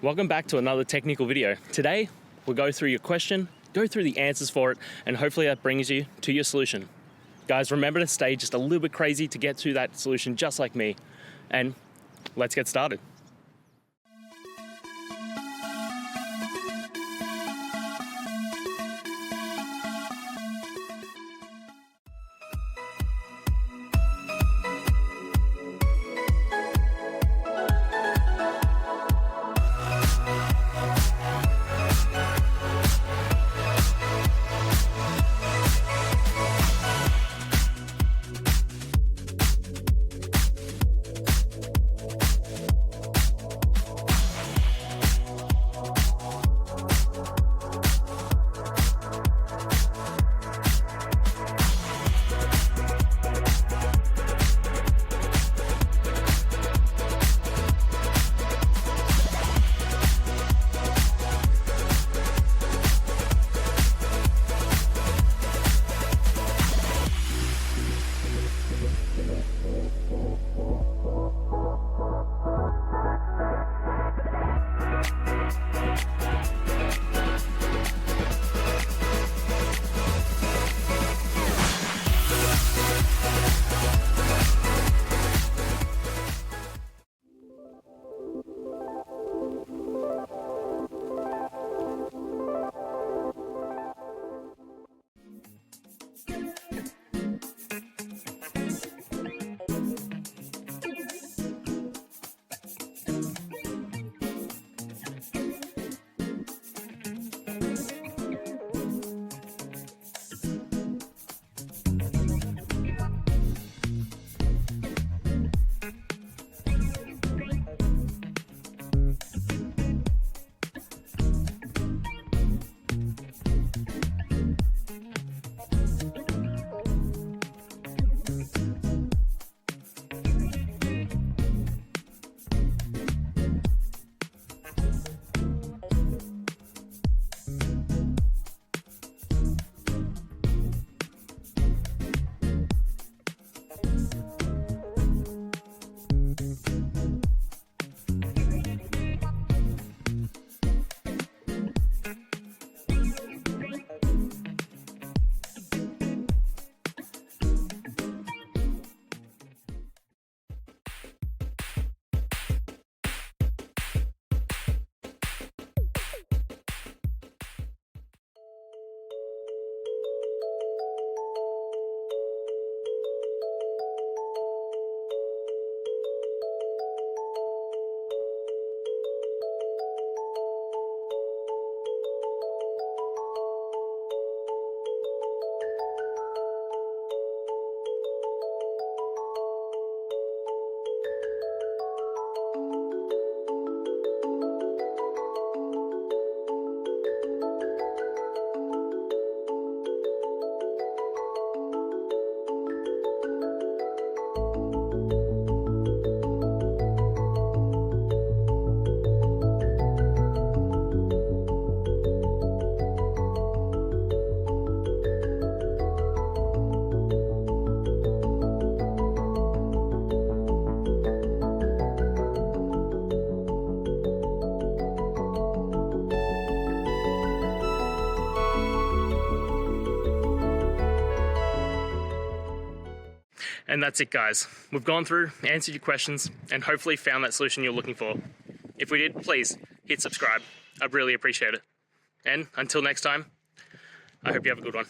Welcome back to another technical video. Today, we'll go through your question, go through the answers for it, and hopefully that brings you to your solution. Guys, remember to stay just a little bit crazy to get to that solution just like me. And let's get started. And that's it, guys. We've gone through, answered your questions, and hopefully found that solution you're looking for. If we did, please hit subscribe. I'd really appreciate it. And until next time, I hope you have a good one.